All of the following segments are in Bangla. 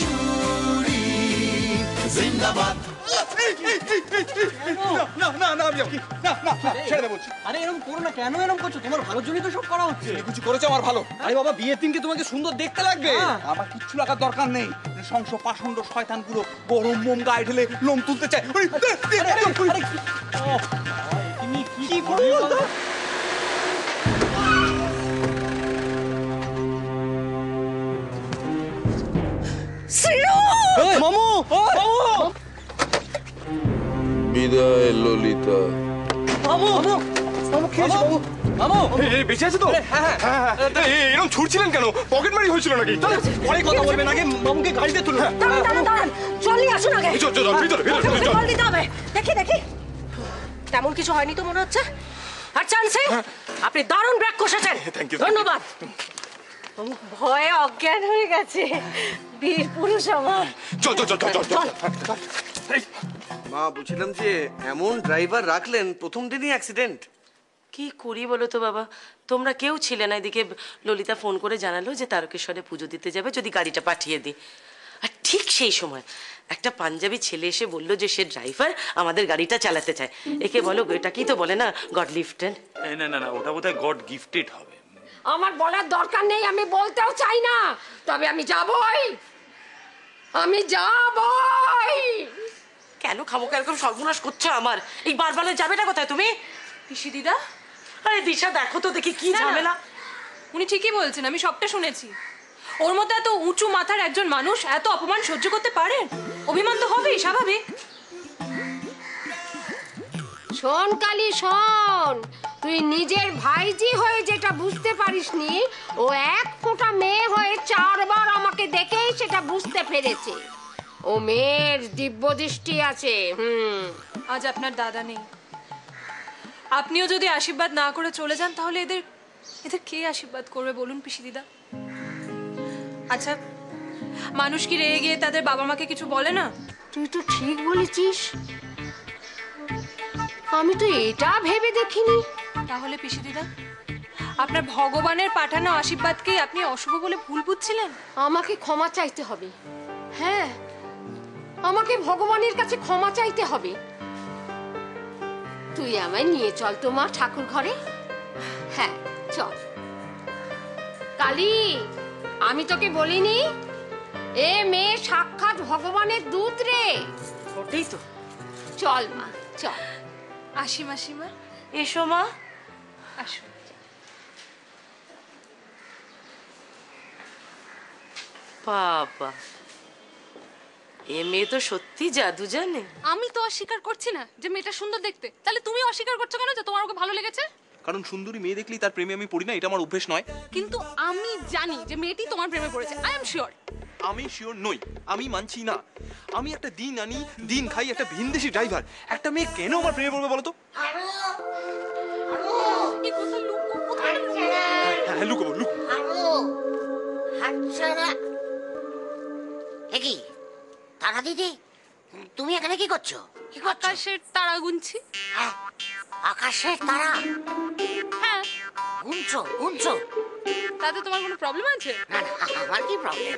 শাশুড়ি জিন্দাবাদ। না না না আমি না না ছেড়ে দে বলছি। আরে এরকম করো না, কেন এরকম করছো? তোমার ভালোর জন্যই তো সব করা হচ্ছে। কিছু করেছে আমার ভালো। আরে বাবা, বিয়ের দিনকে তোমাকে সুন্দর দেখতে লাগবে। আমার কিচ্ছু লাগার দরকার নেই। সংস পাষণ্ড শয়তানগুলো গরম মোম গায়ে ঢেলে লোম তুলতে চায়। তুমি কি করছো? মামু, বিদায় ললিতা। মামু, মামু খেয়েছো? মামু, বেঁচে আছে তো? এরকম ছুটছিলেন কেন? পকেট মারি হয়েছিল নাকি? পরে কথা বলবেন, আগে মামুকে গাড়িতে তুলুন। দাঁড়ান, চলে আসুন আগে। ভিতরে জল দিতে হবে। দেখি তেমন কিছু হয়নি তো মনে হচ্ছে। আর চান্সে আপনি দারুণ ব্রেক কষেছেন, ধন্যবাদ। ভয়ে অজ্ঞান হয়ে গেছে বীর পুরুষ আমার। চল। মা, বুঝছিলাম যে এমন ড্রাইভার রাখলেন, প্রথম দিনই অ্যাক্সিডেন্ট। কি করি বলো তো বাবা, তোমরা কেউ ছিলে না। এদিকে ললিতা ফোন করে জানালো যে তারকেশ্বরে পুজো দিতে যাবে, যদি গাড়িটা পাঠিয়ে দিই। আর ঠিক সেই সময় একটা পাঞ্জাবি ছেলে এসে বললো যে সে ড্রাইভার, আমাদের গাড়িটা চালাতে চায়। একে বলো, এটাকেই তো বলে না গড লিফটেড। না ওটা বোধহয় গড গিফটেড হবে। আমার বলার দরকার নেই, আমি বলতেও চাই না, তবে আমি যাবই। কেন খামোকা এরকম সর্বনাশ করছো আমার? এই বারবার যাবে না কোথায় তুমি? পিসি দিদা, আরে দিশা, দেখো তো দেখি কি ঝামেলা। উনি ঠিকই বলছেন, আমি সবটা শুনেছি। ওর মতো এত উঁচু মাথার একজন মানুষ এত অপমান সহ্য করতে পারেন? অভিমান তো হবেই, স্বাভাবিক। শোন কালী, শোন, তুই নিজের ভাইজি হয়ে যেটা বুঝতে পারিসনি, ও এক ফোঁটা মেয়ে হয়ে 4 বার আমাকে দেখেই সেটা বুঝতে পেরেছে। ও মেয়ের দিব্য দৃষ্টি আছে। আজ আপনার দাদা নেই, আপনিও যদি আশীর্বাদ না করে চলে যান, তাহলে এদের কে আশীর্বাদ করবে বলুন পিসি দিদা? আচ্ছা, মানুষ কি রেগে গিয়ে তাদের বাবা মাকে কিছু বলে না? তুই তো ঠিক বলেছিস, আমি তো এটা ভেবে দেখিনি। তাহলে পিসি দিদা, আপনার ভগবানের পাঠানো আশীর্বাদকেই আপনি অশুভ বলে ভুল বুঝছিলেন? আমাকে ক্ষমা চাইতে হবে। হ্যাঁ, আমাকে ভগবানের কাছে ক্ষমা চাইতে হবে। তুই আমায় নিয়ে চল তো মা ঠাকুর ঘরে। হ্যাঁ চল। কালী, আমি তোকে বলিনি এ মেয়ে সাক্ষাৎ ভগবানের দূত রে? ওটাই তো। চল মা, চল। আসি মাসিমা। এসো মা, আসো। বাবা, এ মেয়ে তো সত্যি জাদু জানে। আমি তো অস্বীকার করছি না যে মেয়েটা সুন্দর দেখতে, তাহলে তুমি অস্বীকার করছো কেন যে তোমার ওকে ভালো লেগেছে? কারণ সুন্দরী মেয়ে দেখলেই তার প্রেমে আমি পড়ি না, এটা আমার অভ্যেস নয়। কিন্তু আমি জানি যে মেয়েটি তোমার প্রেমে পড়েছে, আই এম শিওর। আমি শিওর নই, আমি মানছি না। আমি একটা দিন আনি দিন খাই একটা ভিনদেশি ড্রাইভার, একটা মেয়ে কেন আমার প্রেমে পড়বে বলো তো? হ্যাঁ, লুকোবো। কি তারা দিদি, তুমি এখানে কি করছো? আকাশের তারা গুনছি। আকাশের তারা? হ্যাঁ। গুনছো? তাতে তোমার কোনো প্রবলেম আছে? না, আমার কি প্রবলেম?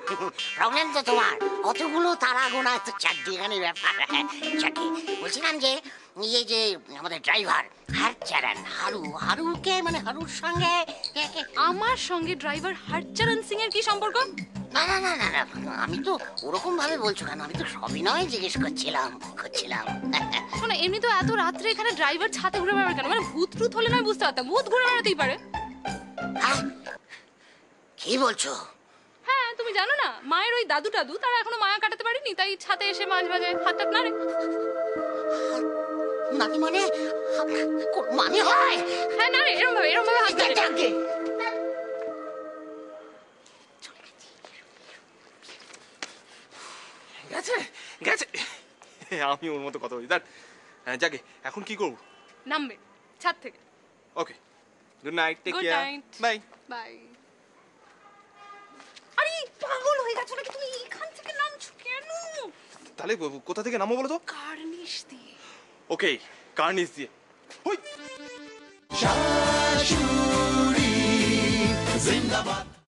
প্রবলেম তো তোমার, কতগুলো তারা গোনা তো চারদিখানি ব্যাপার। বলছিলাম যে এই যে আমাদের ড্রাইভার হারচারণ হারুকে, মানে হারুর সঙ্গে আমার সঙ্গে ড্রাইভার হারচরণ সিং এর কি সম্পর্ক? না, আমি তো ওরকম ভাবে বলছো কেন? আমি তো সবিনয় জিজ্ঞেস করছিলাম। শোনো, এমনি তো এত রাত্রে এখানে ড্রাইভার ছাতে ঘুরে বেড়াবে কেন? মানে ভূত হলে নয় বুঝতে পারতাম, ভূত ঘুরে বেড়াতেই পারে। কি বলছো? হ্যাঁ, তুমি জানো না, মায়ের ওই দাদু তারা এখনো মায়া কাটাতে পারেনি, তাই ছাতে এসে মাঝে মাঝে হাত টাত নাড়ে। মানে হয়? হ্যাঁ, নাড়ে, এরকম ভাবে হাত নাড়ে। গেছে। আমি ওর মতো কথা বলি। যাকে এখন কি করবো? নামবে ছাদ থেকে। Okay, good night, take care, bye bye. আরে পাগল হয়ে গেছো নাকি তুমি? এখান থেকে নামছো কেন? তাহলে কোথা থেকে নামবো বলো তো? কার্নিশ দিয়ে। ওকে, কার্নিশ দিয়ে। শাশুড়ি জিন্দাবাদ।